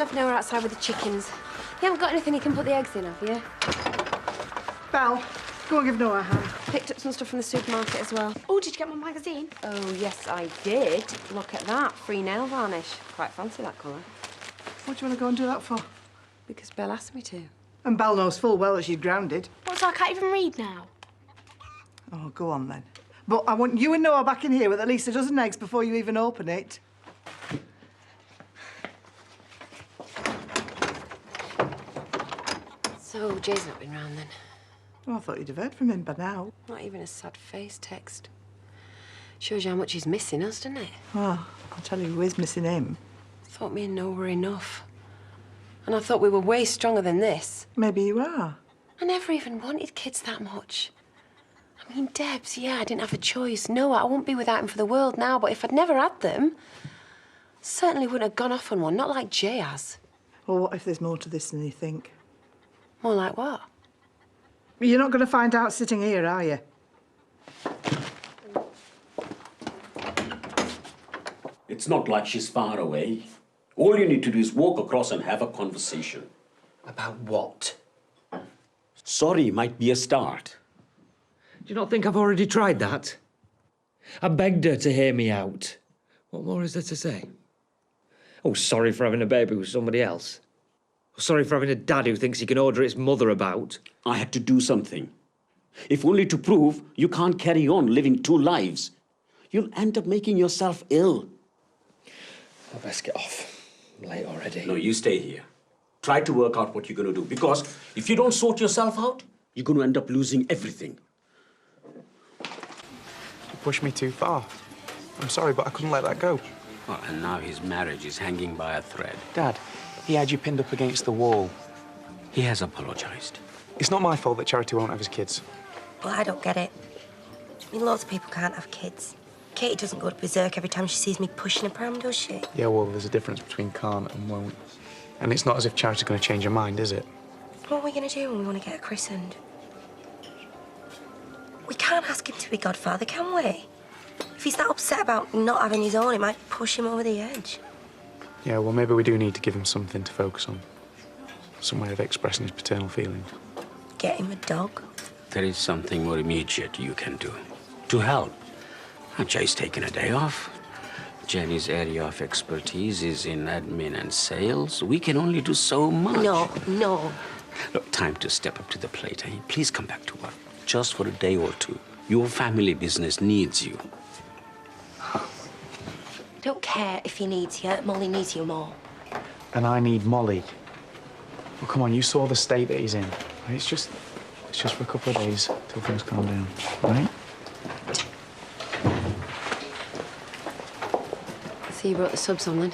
left Noah outside with the chickens. You haven't got anything you can put the eggs in, have you? Belle, go and give Noah a hand. Picked up some stuff from the supermarket as well. Oh, did you get my magazine? Oh, yes, I did. Look at that. Free nail varnish. Quite fancy that colour. What do you want to go and do that for? Because Belle asked me to. And Belle knows full well that she's grounded. What, so I can't even read now? Oh, go on then. But I want you and Noah back in here with at least a dozen eggs before you even open it. So, Jay's not been round then? Oh, I thought you'd have heard from him by now. Not even a sad face text. Shows you how much he's missing us, doesn't it? Oh, I'll tell you who is missing him. Thought me and Noah were enough. And I thought we were way stronger than this. Maybe you are. I never even wanted kids that much. I mean, Debs, yeah, I didn't have a choice. Noah, I wouldn't be without him for the world now, but if I'd never had them, certainly wouldn't have gone off on one, not like Jay has. Well, what if there's more to this than you think? More like what? You're not going to find out sitting here, are you? It's not like she's far away. All you need to do is walk across and have a conversation. About what? Sorry might be a start. Do you not think I've already tried that? I begged her to hear me out. What more is there to say? Oh, sorry for having a baby with somebody else. Sorry for having a dad who thinks he can order its mother about. I had to do something. If only to prove you can't carry on living two lives. You'll end up making yourself ill. I'll best get off. I'm late already. No, you stay here. Try to work out what you're going to do. Because if you don't sort yourself out, you're going to end up losing everything. You pushed me too far. I'm sorry, but I couldn't let that go. Oh, and now his marriage is hanging by a thread. Dad, he had you pinned up against the wall. He has apologized. It's not my fault that Charity won't have his kids. Well, I don't get it. I mean, lots of people can't have kids. Katie doesn't go to berserk every time she sees me pushing a pram, does she? Yeah, well, there's a difference between can't and won't. And it's not as if Charity's going to change her mind, is it? What are we going to do when we want to get her christened? We can't ask him to be godfather, can we? If he's that upset about not having his own, it might push him over the edge. Yeah, well, maybe we do need to give him something to focus on. Some way of expressing his paternal feelings. Get him a dog. There is something more immediate you can do to help. Jay's taken a day off. Jenny's area of expertise is in admin and sales. We can only do so much. No. Look, time to step up to the plate. Please come back to work, just for a day or two. Your family business needs you. Don't care if he needs you. Molly needs you more. And I need Molly. Well, come on, you saw the state that he's in. It's just for a couple of days till things calm down, right? So you brought the subs on then?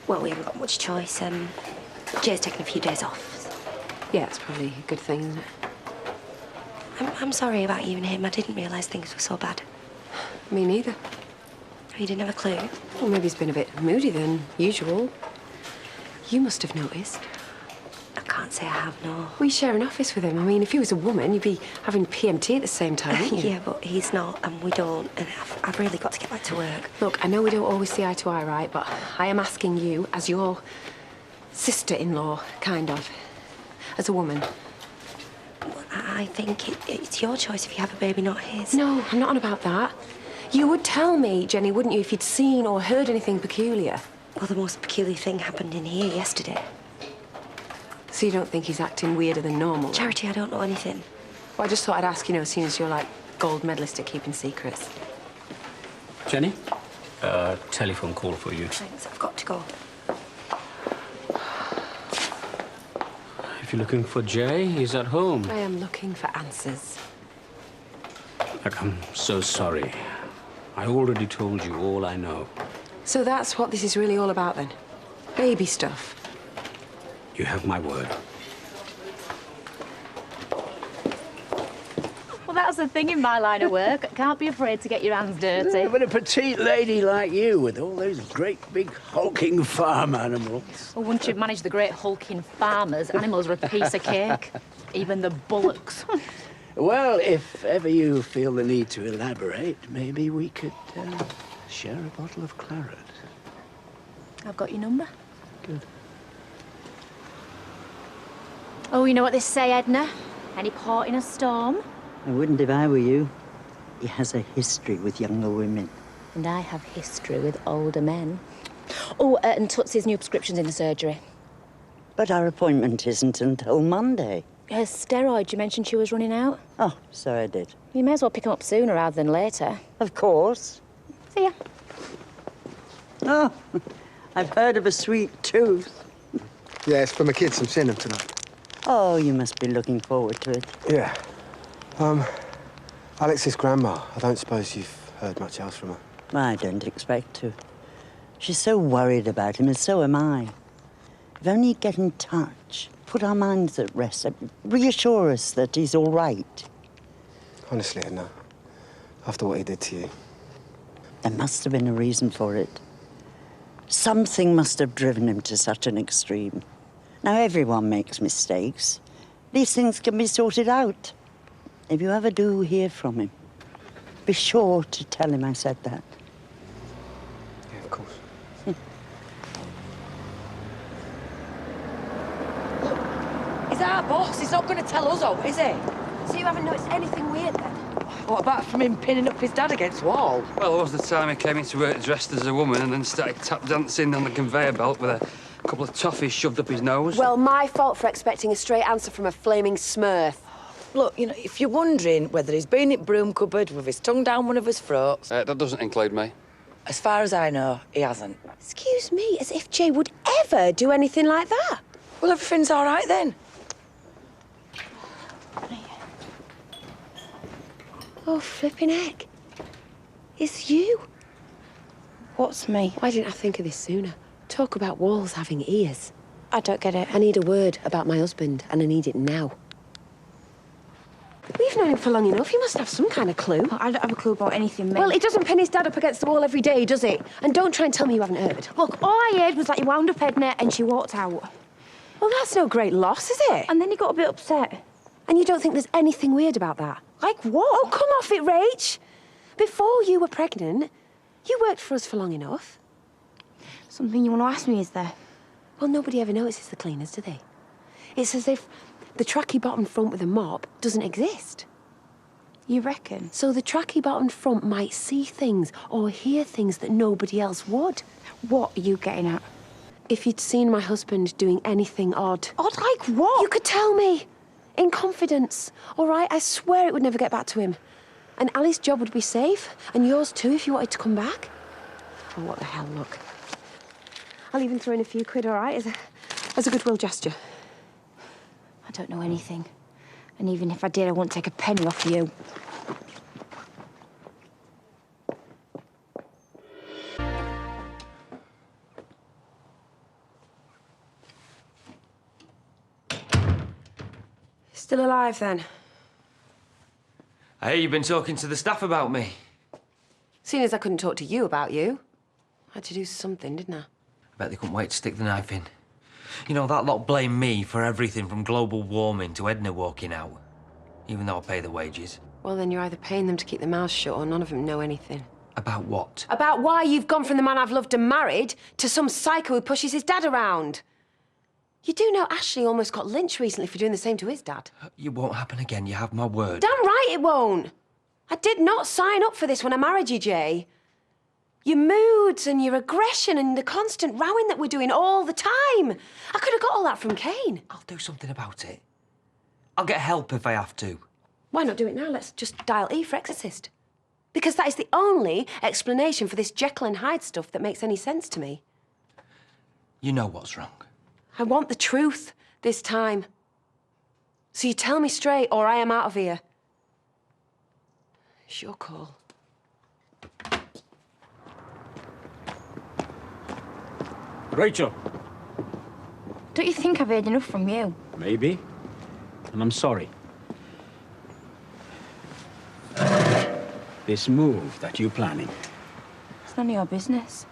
Well, we haven't got much choice. Jay's taken a few days off. Yeah, it's probably a good thing, isn't it? I'm sorry about you and him. I didn't realise things were so bad. Me neither. You didn't have a clue? Well, maybe he's been a bit moody than usual. You must have noticed. I can't say I have, no. We share an office with him. I mean, if he was a woman, you'd be having PMT at the same time, wouldn't you? Yeah, but he's not, and we don't, and I've really got to get back to work. Look, I know we don't always see eye to eye, right? But I am asking you, as your sister-in-law, kind of, as a woman. Well, I think it's your choice if you have a baby, not his. No, I'm not on about that. You would tell me, Jenny, wouldn't you, if you'd seen or heard anything peculiar? Well, the most peculiar thing happened in here yesterday. So you don't think he's acting weirder than normal? Charity, I don't know anything. Well, I just thought I'd ask, you know, seeing as you're, like, gold medalist at keeping secrets. Jenny, telephone call for you. Thanks, I've got to go. If you're looking for Jay, he's at home. I am looking for answers. Look, I'm so sorry. I already told you all I know. So that's what this is really all about, then? Baby stuff? You have my word. Well, that's the thing in my line of work. Can't be afraid to get your hands dirty. Yeah, but a petite lady like you with all those great big hulking farm animals. Well, once you've managed the great hulking farmers, animals are a piece of cake. Even the bullocks. Well, if ever you feel the need to elaborate, maybe we could share a bottle of claret. I've got your number. Good. Oh, you know what they say, Edna? Any port in a storm? I wouldn't if I were you. He has a history with younger women. And I have history with older men. Oh, and Tootsie's new prescription's in the surgery. But our appointment isn't until Monday. Her steroids, you mentioned she was running out? Oh, so I did. You may as well pick them up sooner rather than later. Of course. See ya. Oh, I've heard of a sweet tooth. Yeah, it's for my kids. I'm seeing them tonight. Oh, you must be looking forward to it. Yeah. Alex's grandma. I don't suppose you've heard much else from her. I don't expect to. She's so worried about him, and so am I. If only he'd get in touch, put our minds at rest, reassure us that he's all right. Honestly, Edna, after what he did to you. There must have been a reason for it. Something must have driven him to such an extreme. Now, everyone makes mistakes. These things can be sorted out. If you ever do hear from him, be sure to tell him I said that. Yeah, of course. Is that our boss? He's not going to tell us, is he? So you haven't noticed anything weird then? What about from him pinning up his dad against the wall? Well, there was the time he came into work dressed as a woman and then started tap dancing on the conveyor belt with a couple of toffees shoved up his nose. Well, my fault for expecting a straight answer from a flaming smurf. Look, you know, if you're wondering whether he's been in broom cupboard with his tongue down one of his throats... that doesn't include me. As far as I know, he hasn't. Excuse me, as if Jay would ever do anything like that. Well, everything's all right then. Oh, flipping heck. It's you. What's me? Why didn't I think of this sooner? Talk about walls having ears. I don't get it. I need a word about my husband, and I need it now. We've known him for long enough. You must have some kind of clue. I don't have a clue about anything, mate. Well, he doesn't pin his dad up against the wall every day, does he? And don't try and tell me you haven't heard. Look, all I heard was that he wound up Edna and she walked out. Well, that's no great loss, is it? And then he got a bit upset. And you don't think there's anything weird about that? Like what? Oh, come off it, Rach. Before you were pregnant, you worked for us for long enough. Something you want to ask me, is there? Well, nobody ever notices the cleaners, do they? It's as if the tracky-bottomed front with a mop doesn't exist. You reckon? So the tracky-bottomed front might see things or hear things that nobody else would. What are you getting at? If you'd seen my husband doing anything odd... Odd like what? You could tell me. In confidence. All right? I swear it would never get back to him. And Ali's job would be safe. And yours too, if you wanted to come back. Oh, what the hell, look. I'll even throw in a few quid, all right? As a goodwill gesture. I don't know anything. And even if I did, I wouldn't take a penny off you. Still alive, then? I hear you've been talking to the staff about me. Seeing as I couldn't talk to you about you, I had to do something, didn't I? I bet they couldn't wait to stick the knife in. You know, that lot blame me for everything from global warming to Edna walking out, even though I pay the wages. Well, then you're either paying them to keep their mouths shut or none of them know anything. About what? About why you've gone from the man I've loved and married to some psycho who pushes his dad around. You do know Ashley almost got lynched recently for doing the same to his dad. It won't happen again, you have my word. Damn right it won't. I did not sign up for this when I married you, Jay. Your moods and your aggression and the constant rowing that we're doing all the time. I could have got all that from Kane. I'll do something about it. I'll get help if I have to. Why not do it now? Let's just dial E for exorcist. Because that is the only explanation for this Jekyll and Hyde stuff that makes any sense to me. You know what's wrong. I want the truth this time. So you tell me straight or I am out of here. It's your call. Rachel. Don't you think I've heard enough from you? Maybe. And I'm sorry. This move that you're planning, It's none of your business.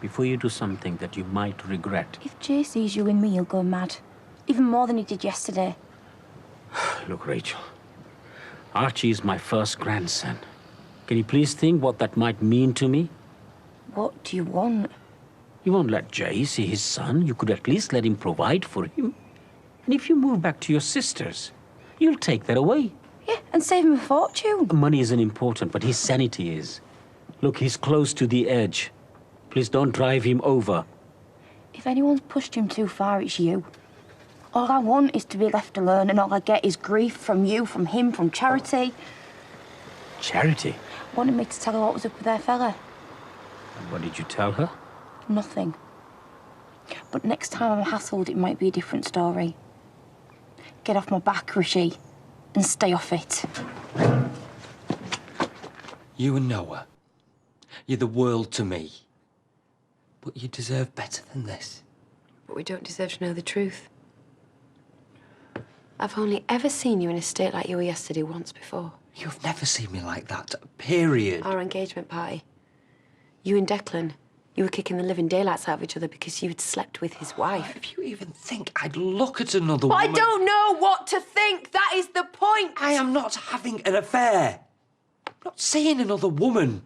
before you do something that you might regret. If Jay sees you and me, he'll go mad. Even more than he did yesterday. Look, Rachel, Archie is my first grandson. Can you please think what that might mean to me? What do you want? You won't let Jay see his son. You could at least let him provide for him. And if you move back to your sister's, you'll take that away. Yeah, and save him a fortune. Money isn't important, but his sanity is. Look, he's close to the edge. Please don't drive him over. If anyone's pushed him too far, it's you. All I want is to be left alone, and all I get is grief from you, from him, from Charity. Charity? Wanted me to tell her what was up with their fella. What did you tell her? Nothing. But next time I'm hassled, it might be a different story. Get off my back, Rishi, and stay off it. You and Noah, you're the world to me. But you deserve better than this. But we don't deserve to know the truth. I've only ever seen you in a state like you were yesterday once before. You've never seen me like that, period. Our engagement party. You and Declan, you were kicking the living daylights out of each other because you had slept with his wife. If you even think I'd look at another But woman... I don't know what to think. That is the point. I am not having an affair. I'm not seeing another woman.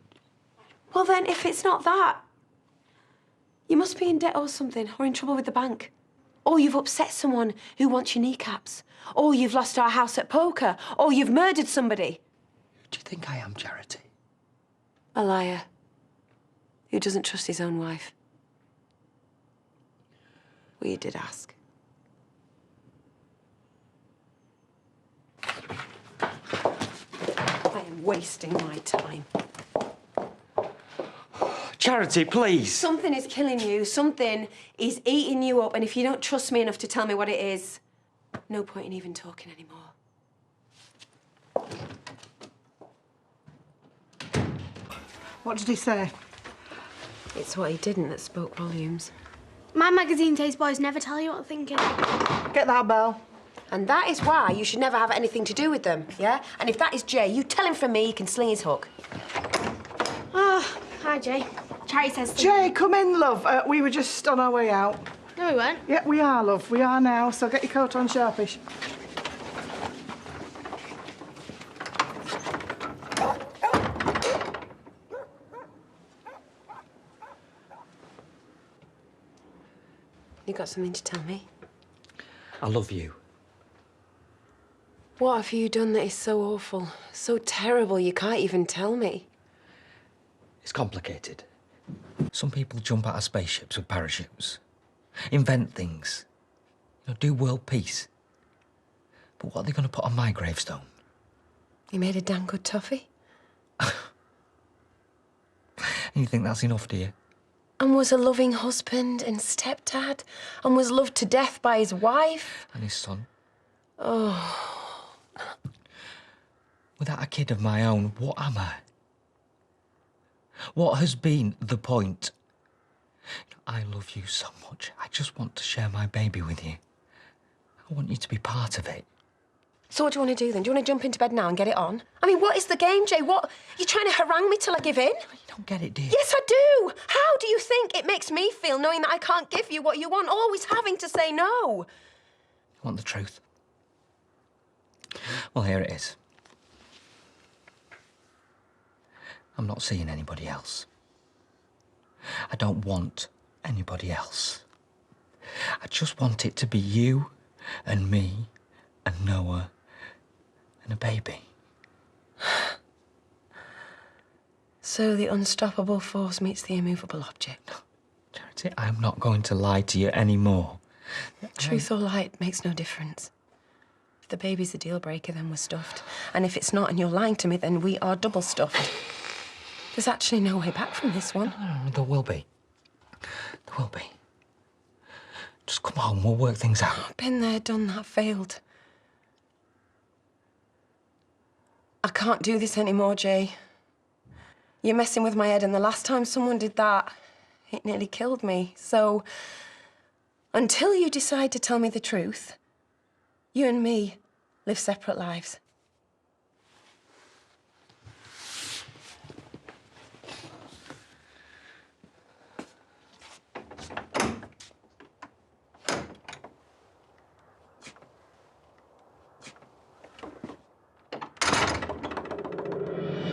Well, then, if it's not that, you must be in debt or something, or in trouble with the bank. Or you've upset someone who wants your kneecaps. Or you've lost our house at poker. Or you've murdered somebody. Who do you think I am, Charity? A liar who doesn't trust his own wife. Well, you did ask. I am wasting my time. Charity, please. Something is killing you. Something is eating you up. And if you don't trust me enough to tell me what it is, no point in even talking anymore. What did he say? It's what he didn't that spoke volumes. My magazine taste boys never tell you what they're thinking. Get that bell. And that is why you should never have anything to do with them, yeah? And if that is Jay, you tell him from me he can sling his hook. Oh, hi, Jay. Charity says... Jay, come in, love. We were just on our way out. No, we weren't. Yeah, we are, love. We are now, so get your coat on sharpish. You got something to tell me? I love you. What have you done that is so awful, so terrible you can't even tell me? It's complicated. Some people jump out of spaceships with parachutes, invent things, do world peace. But what are they going to put on my gravestone? You made a damn good toffee. And you think that's enough, do you? And was a loving husband and stepdad, and was loved to death by his wife. And his son. Oh. Without a kid of my own, what am I? What has been the point? I love you so much. I just want to share my baby with you. I want you to be part of it. So what do you want to do then? Do you want to jump into bed now and get it on? I mean, what is the game, Jay? What? You're trying to harangue me till I give in? You don't get it, do you? Yes, I do. How do you think it makes me feel knowing that I can't give you what you want, always having to say no? You want the truth? Well, here it is. I'm not seeing anybody else. I don't want anybody else. I just want it to be you and me and Noah and a baby. So the unstoppable force meets the immovable object. Charity, I'm not going to lie to you anymore. Truth or light makes no difference. If the baby's a deal breaker, then we're stuffed. And if it's not and you're lying to me, then we are double stuffed. There's actually no way back from this one. No, there will be. There will be. Just come home, we'll work things out. I've been there, done that, failed. I can't do this anymore, Jay. You're messing with my head, and the last time someone did that, it nearly killed me. So, until you decide to tell me the truth, you and me live separate lives.